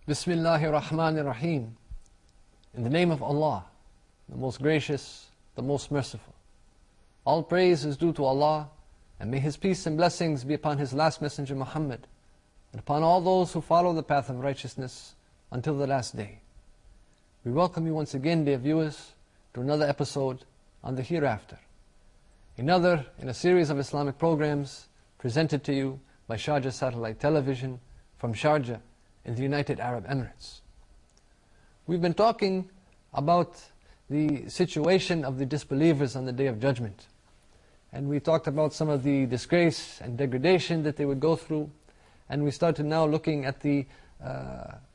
Bismillahir Rahmanir Rahim. In the name of Allah, the most gracious, the most merciful. All praise is due to Allah, and may His peace and blessings be upon His last messenger Muhammad, and upon all those who follow the path of righteousness until the last day. We welcome you once again, dear viewers, to another episode on the Hereafter. Another in a series of Islamic programs presented to you by Sharjah Satellite Television from Sharjah in the United Arab Emirates. We've been talking about the situation of the disbelievers on the Day of Judgment. And we talked about some of the disgrace and degradation that they would go through. And we started now looking at the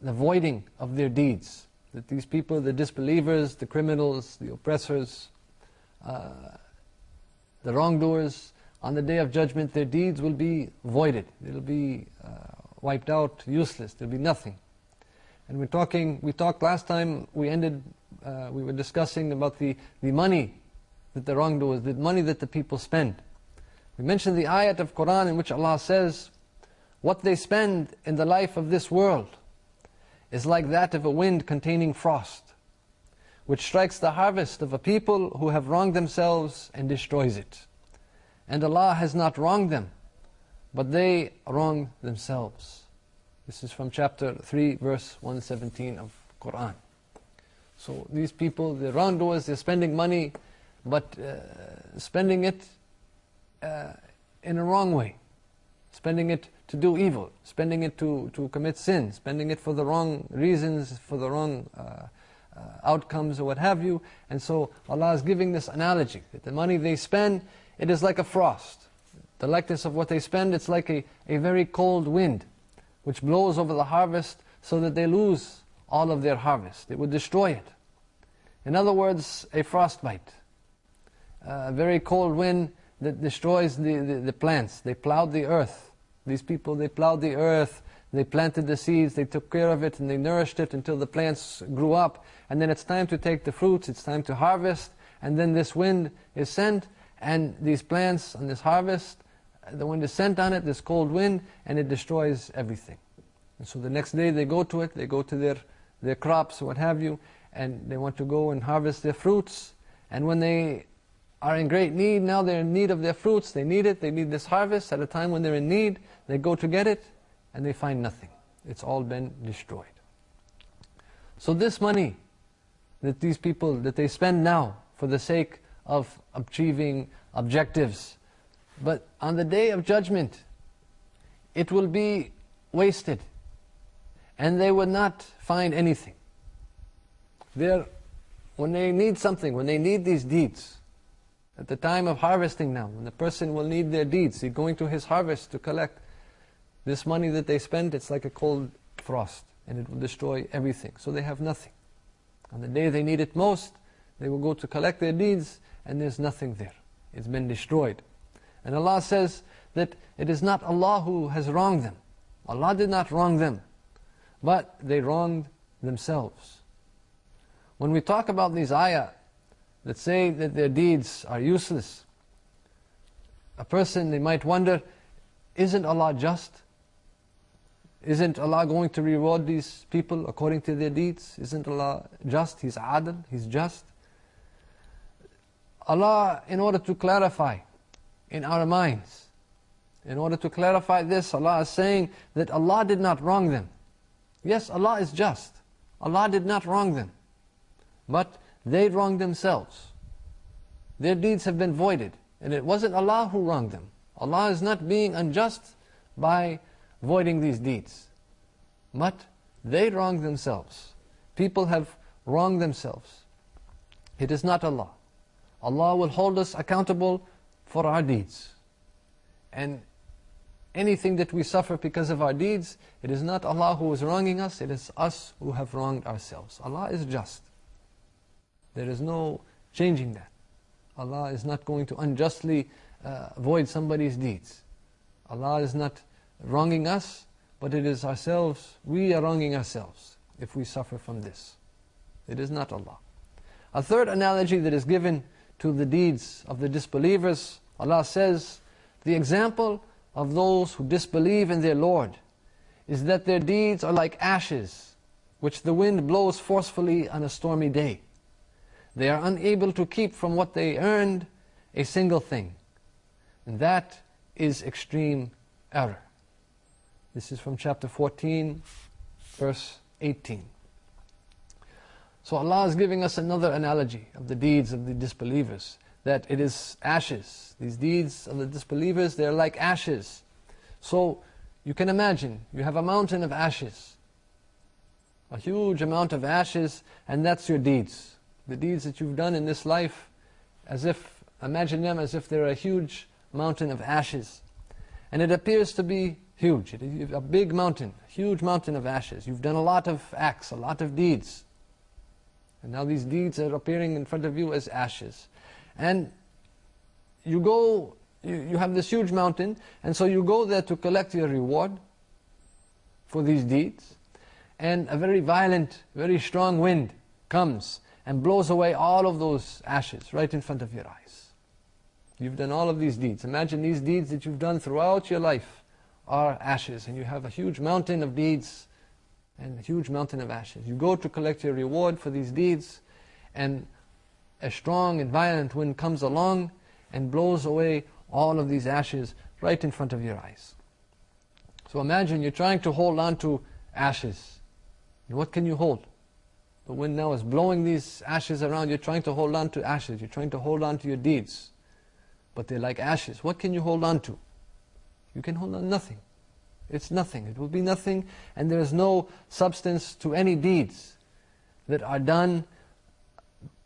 voiding of their deeds. That these people, the disbelievers, the criminals, the oppressors, the wrongdoers, on the Day of Judgment, their deeds will be voided. They'll be wiped out, useless. There'll be nothing. And we talked last time, we were discussing about the money that the wrongdoers, the money that the people spend. We mentioned the ayat of Quran in which Allah says, what they spend in the life of this world is like that of a wind containing frost, which strikes the harvest of a people who have wronged themselves and destroys it. And Allah has not wronged them, but they wrong themselves. This is from chapter 3, verse 117 of Quran. So these people, the wrongdoers, they're spending money, but spending it in a wrong way. Spending it to do evil, spending it to commit sin, spending it for the wrong reasons, for the wrong outcomes or what have you. And so Allah is giving this analogy, that the money they spend, it is like a frost. The likeness of what they spend, it's like a very cold wind, which blows over the harvest so that they lose all of their harvest. It would destroy it. In other words, a frostbite. A very cold wind that destroys the plants. They plowed the earth. These people, they plowed the earth, they planted the seeds, they took care of it, and they nourished it until the plants grew up. And then it's time to take the fruits, it's time to harvest, and then this wind is sent, and these plants on this harvest, the wind is sent on it, this cold wind, and it destroys everything. And so the next day they go to it, they go to their crops, what have you, and they want to go and harvest their fruits. And when they are in great need, now they're in need of their fruits, they need it, they need this harvest. At a time when they're in need, they go to get it, and they find nothing. It's all been destroyed. So this money that these people, that they spend now for the sake of achieving objectives, but on the Day of Judgment, it will be wasted, and they will not find anything. When they need something, when they need these deeds, at the time of harvesting now, when the person will need their deeds, he's going to his harvest to collect this money that they spend, it's like a cold frost, and it will destroy everything. So they have nothing. On the day they need it most, they will go to collect their deeds, and there's nothing there. It's been destroyed. And Allah says that it is not Allah who has wronged them. Allah did not wrong them, but they wronged themselves. When we talk about these ayah that say that their deeds are useless, a person, they might wonder, isn't Allah just? Isn't Allah going to reward these people according to their deeds? Isn't Allah just? He's adl, He's just. Allah, in order to clarify in our minds, in order to clarify this, Allah is saying that Allah did not wrong them. Yes, Allah is just. Allah did not wrong them. But they wronged themselves. Their deeds have been voided. And it wasn't Allah who wronged them. Allah is not being unjust by voiding these deeds. But they wronged themselves. People have wronged themselves. It is not Allah. Allah will hold us accountable for our deeds. And anything that we suffer because of our deeds, it is not Allah who is wronging us, it is us who have wronged ourselves. Allah is just. There is no changing that. Allah is not going to unjustly void somebody's deeds. Allah is not wronging us, but it is ourselves, we are wronging ourselves if we suffer from this. It is not Allah. A third analogy that is given to the deeds of the disbelievers, Allah says, the example of those who disbelieve in their Lord is that their deeds are like ashes which the wind blows forcefully on a stormy day. They are unable to keep from what they earned a single thing. And that is extreme error. This is from chapter 14, verse 18. So Allah is giving us another analogy of the deeds of the disbelievers, that it is ashes. These deeds of the disbelievers, they're like ashes. So you can imagine, you have a mountain of ashes, a huge amount of ashes, and that's your deeds. The deeds that you've done in this life, imagine them as if they're a huge mountain of ashes. And it appears to be huge. It is a big mountain, a huge mountain of ashes. You've done a lot of acts, a lot of deeds. And now these deeds are appearing in front of you as ashes. And you have this huge mountain, and so you go there to collect your reward for these deeds. And a very violent, very strong wind comes and blows away all of those ashes right in front of your eyes. You've done all of these deeds. Imagine these deeds that you've done throughout your life are ashes, and you have a huge mountain of deeds and a huge mountain of ashes. You go to collect your reward for these deeds, and a strong and violent wind comes along and blows away all of these ashes right in front of your eyes. So imagine you're trying to hold on to ashes. And what can you hold? The wind now is blowing these ashes around. You're trying to hold on to ashes. You're trying to hold on to your deeds. But they're like ashes. What can you hold on to? You can hold on nothing. It's nothing. It will be nothing, and there is no substance to any deeds that are done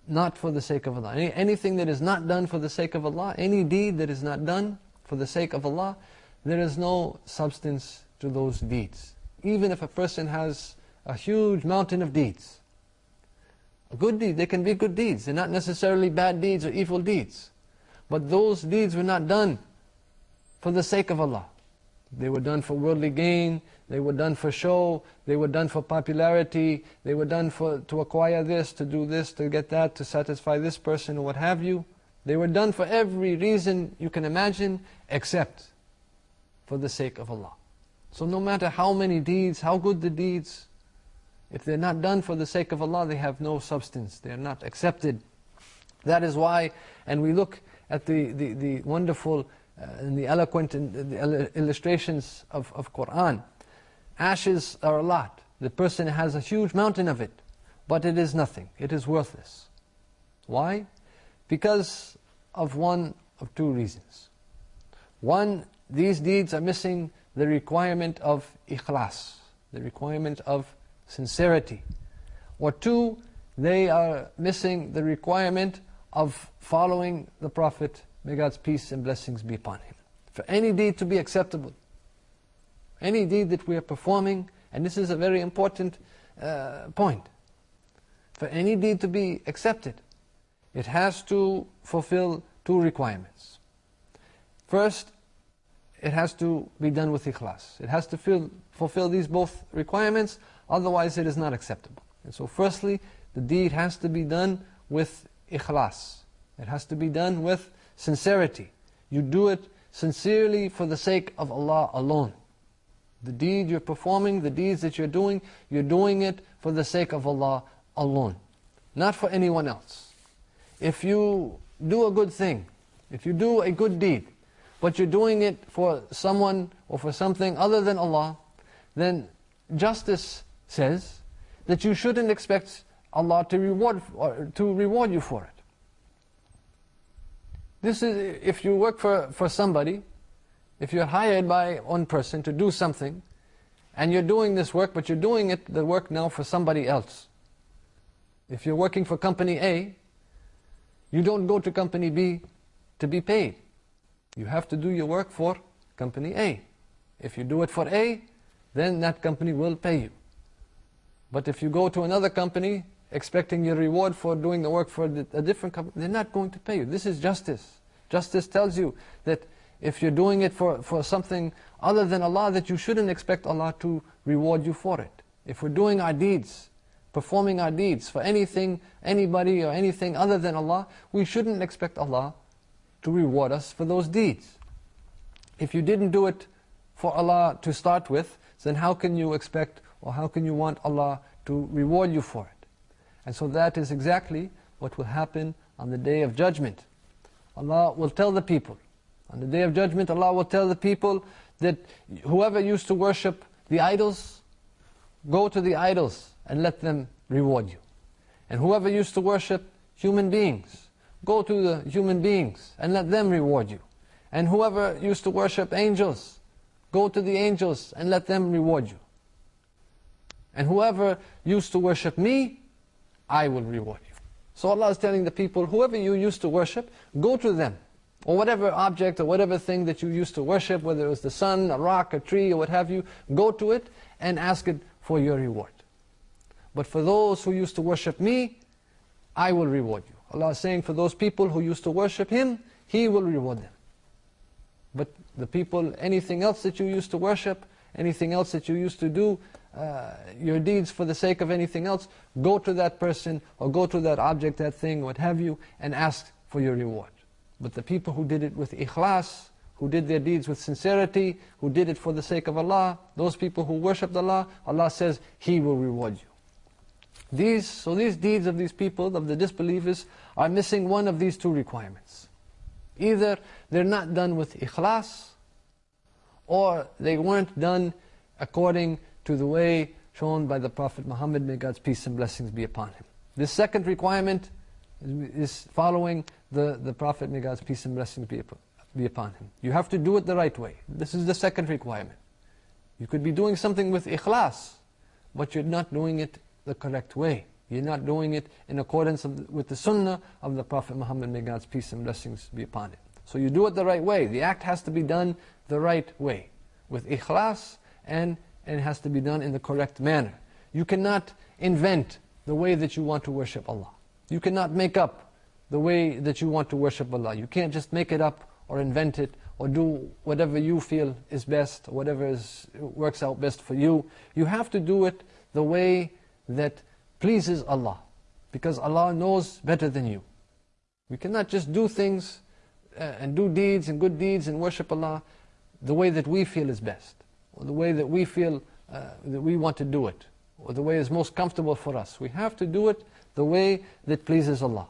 not for the sake of Allah. Anything that is not done for the sake of Allah, any deed that is not done for the sake of Allah, there is no substance to those deeds. Even if a person has a huge mountain of deeds. A good deed, they can be good deeds. They're not necessarily bad deeds or evil deeds. But those deeds were not done for the sake of Allah. They were done for worldly gain, they were done for show, they were done for popularity, they were done to acquire this, to do this, to get that, to satisfy this person or what have you. They were done for every reason you can imagine except for the sake of Allah. So no matter how many deeds, how good the deeds, if they're not done for the sake of Allah, they have no substance, they are not accepted. That is why, and we look at the wonderful and the eloquent and the illustrations of Qur'an. Ashes are a lot. The person has a huge mountain of it, but it is nothing. It is worthless. Why? Because of one of two reasons. One, these deeds are missing the requirement of ikhlas, the requirement of sincerity. Or two, they are missing the requirement of following the Prophet, may God's peace and blessings be upon him. For any deed to be acceptable, any deed that we are performing, and this is a very important point, for any deed to be accepted, it has to fulfill two requirements. First, it has to be done with ikhlas. It has to fulfill these both requirements, otherwise it is not acceptable. And so firstly, the deed has to be done with ikhlas. It has to be done with sincerity. You do it sincerely for the sake of Allah alone. The deed you're performing, the deeds that you're doing it for the sake of Allah alone, not for anyone else. If you do a good thing, if you do a good deed, but you're doing it for someone or for something other than Allah, then justice says that you shouldn't expect Allah to reward you for it. This is, if you work for somebody, if you're hired by one person to do something, and you're doing this work, but you're doing the work now for somebody else. If you're working for company A, you don't go to company B to be paid. You have to do your work for company A. If you do it for A, then that company will pay you. But if you go to another company expecting your reward for doing the work for a different company, they're not going to pay you. This is justice. Justice tells you that if you're doing it for something other than Allah, that you shouldn't expect Allah to reward you for it. If we're doing our deeds, performing our deeds for anything, anybody or anything other than Allah, we shouldn't expect Allah to reward us for those deeds. If you didn't do it for Allah to start with, then how can you expect or how can you want Allah to reward you for it. And so that is exactly what will happen on the Day of Judgment. Allah will tell the people, on the Day of Judgment, Allah will tell the people that whoever used to worship the idols, go to the idols and let them reward you. And whoever used to worship human beings, go to the human beings and let them reward you. And whoever used to worship angels, go to the angels and let them reward you. And whoever used to worship me, I will reward you. So Allah is telling the people, whoever you used to worship, go to them. Or whatever object or whatever thing that you used to worship, whether it was the sun, a rock, a tree, or what have you, go to it and ask it for your reward. But for those who used to worship me, I will reward you. Allah is saying for those people who used to worship Him, He will reward them. But the people, anything else that you used to worship, anything else that you used to do, your deeds for the sake of anything else, go to that person or go to that object, that thing, what have you, and ask for your reward. But the people who did it with ikhlas, who did their deeds with sincerity, who did it for the sake of Allah, those people who worshipped Allah, Allah says He will reward you. So these deeds of these people, of the disbelievers, are missing one of these two requirements. Either they're not done with ikhlas, or they weren't done according to the way shown by the Prophet Muhammad, may God's peace and blessings be upon him. This second requirement is following the Prophet, may God's peace and blessings be upon him. You have to do it the right way. This is the second requirement. You could be doing something with ikhlas, but you're not doing it the correct way. You're not doing it in accordance with the sunnah of the Prophet Muhammad, may God's peace and blessings be upon him. So you do it the right way. The act has to be done the right way, with ikhlas, and it has to be done in the correct manner. You cannot invent the way that you want to worship Allah. You cannot make up the way that you want to worship Allah. You can't just make it up or invent it or do whatever you feel is best, or whatever works out best for you. You have to do it the way that pleases Allah, because Allah knows better than you. We cannot just do things and do deeds and good deeds and worship Allah the way that we feel is best, or the way that we feel that we want to do it, or the way is most comfortable for us. We have to do it the way that pleases Allah,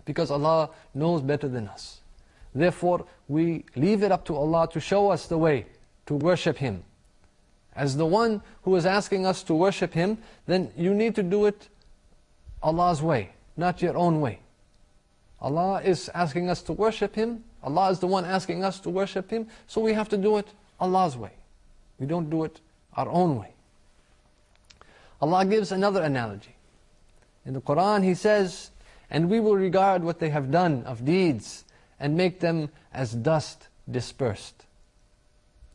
because Allah knows better than us. Therefore, we leave it up to Allah to show us the way to worship Him. As the one who is asking us to worship Him, then you need to do it Allah's way, not your own way. Allah is asking us to worship Him. Allah is the one asking us to worship Him, so we have to do it Allah's way. We don't do it our own way. Allah gives another analogy. In the Quran He says, "And we will regard what they have done of deeds and make them as dust dispersed."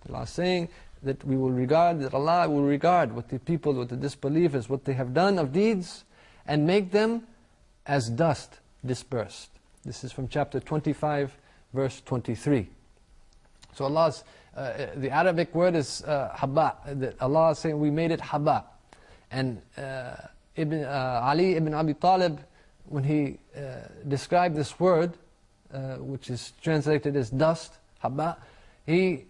Allah is saying that we will regard, that Allah will regard what the people, what the disbelievers, what they have done of deeds, and make them as dust dispersed. This is from chapter 25, verse 23. So Allah's, the Arabic word is haba. Allah is saying we made it haba. And Ali ibn Abi Talib, when he described this word, which is translated as dust, haba, he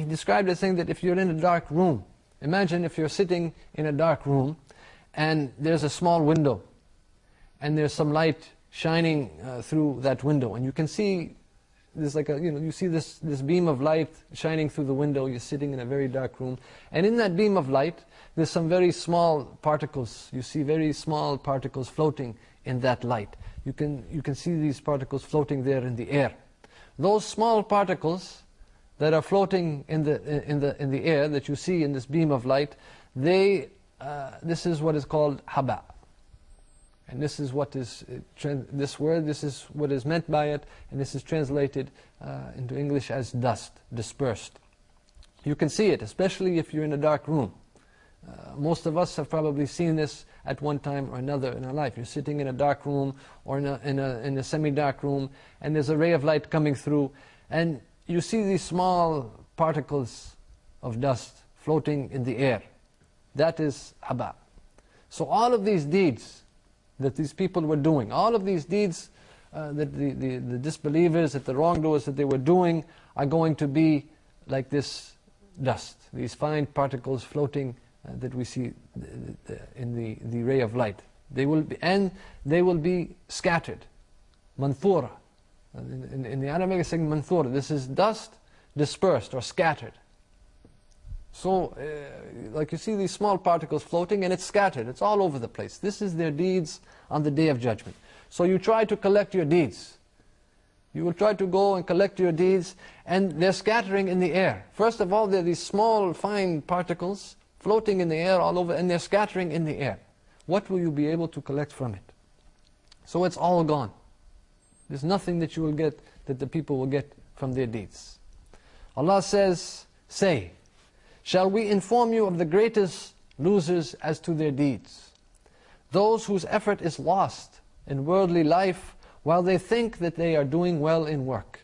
described it saying that if you're in a dark room, imagine if you're sitting in a dark room and there's a small window and there's some light shining through that window, and you can see there's like you see this beam of light shining through the window. You're sitting in a very dark room, and in that beam of light there's some very small particles. You see very small particles floating in that light. You can see these particles floating there in the air. Those small particles that are floating in the air that you see in this beam of light, this is what is called haba. And this is what is this word. This is what is meant by it, and this is translated into English as dust, dispersed. You can see it, especially if you're in a dark room. Most of us have probably seen this at one time or another in our life. You're sitting in a dark room or in a semi-dark room, and there's a ray of light coming through, and you see these small particles of dust floating in the air. That is haba. So all of these deeds that these people were doing, all of these deeds that the disbelievers, that the wrongdoers that they were doing, are going to be like this dust, these fine particles floating that we see in the ray of light. They will be scattered. Manthura. In the Arabic it's saying manthura. This is dust dispersed or scattered. So, like you see these small particles floating and it's scattered. It's all over the place. This is their deeds on the Day of Judgment. So you try to collect your deeds. You will try to go and collect your deeds, and they're scattering in the air. First of all, they're these small, fine particles floating in the air all over, and they're scattering in the air. What will you be able to collect from it? So it's all gone. There's nothing that you will get, that the people will get from their deeds. Allah says, say, shall we inform you of the greatest losers as to their deeds? Those whose effort is lost in worldly life, while they think that they are doing well in work.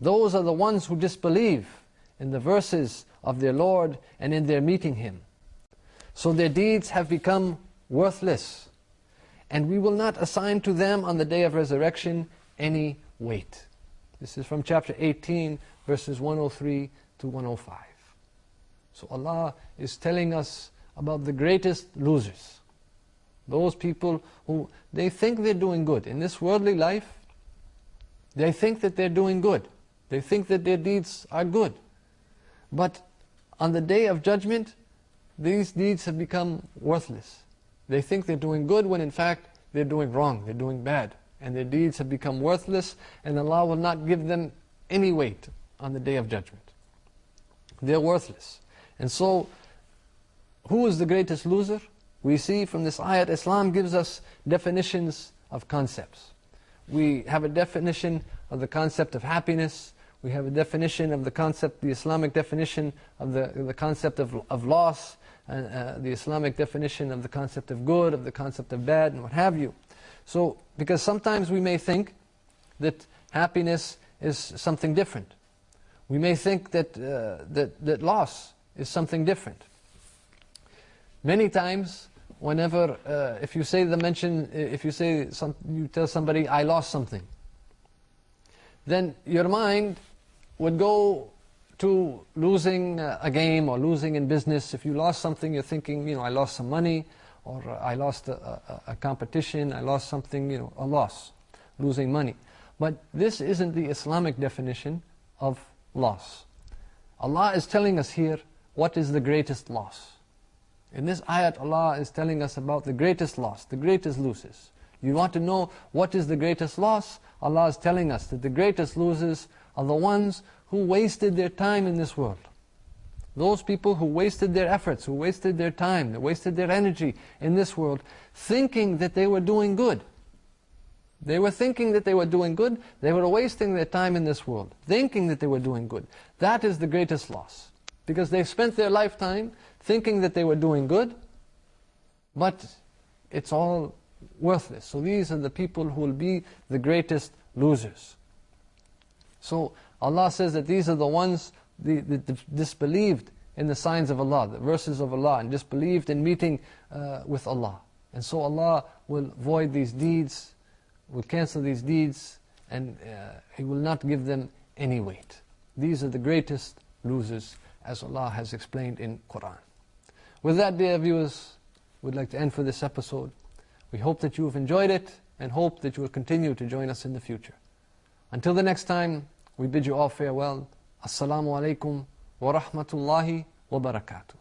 Those are the ones who disbelieve in the verses of their Lord and in their meeting Him. So their deeds have become worthless, and we will not assign to them on the day of resurrection any weight. This is from chapter 18, verses 103 to 105. So Allah is telling us about the greatest losers. Those people who, they think they're doing good. In this worldly life, they think that they're doing good. They think that their deeds are good. But on the Day of Judgment, these deeds have become worthless. They think they're doing good when in fact they're doing wrong, they're doing bad. And their deeds have become worthless, and Allah will not give them any weight on the Day of Judgment. They're worthless. And so, who is the greatest loser? We see from this ayat, Islam gives us definitions of concepts. We have a definition of the concept of happiness. We have a definition of the concept, the Islamic definition of the concept of loss, and the Islamic definition of the concept of good, of the concept of bad, and what have you. So, because sometimes we may think that happiness is something different. We may think that that loss is something different. Many times, whenever, if you tell somebody, I lost something, then your mind would go to losing a game or losing in business. If you lost something, you're thinking, I lost some money, or I lost a competition, I lost something, a loss, losing money. But this isn't the Islamic definition of loss. Allah is telling us here what is the greatest loss. In this ayat, Allah is telling us about the greatest loss, the greatest losers. You want to know what is the greatest loss? Allah is telling us that the greatest losers are the ones who wasted their time in this world. Those people who wasted their efforts, who wasted their time, they wasted their energy in this world, thinking that they were doing good. They were thinking that they were doing good, they were wasting their time in this world, thinking that they were doing good. That is the greatest loss. Because they spent their lifetime thinking that they were doing good, but it's all worthless. So these are the people who will be the greatest losers. So Allah says that these are the ones that disbelieved in the signs of Allah, the verses of Allah, and disbelieved in meeting with Allah. And so Allah will void these deeds, will cancel these deeds, and He will not give them any weight. These are the greatest losers, as Allah has explained in Quran. With that, dear viewers, we'd like to end for this episode. We hope that you have enjoyed it, and hope that you will continue to join us in the future. Until the next time, we bid you all farewell. Assalamu alaikum wa rahmatullahi wa barakatuh.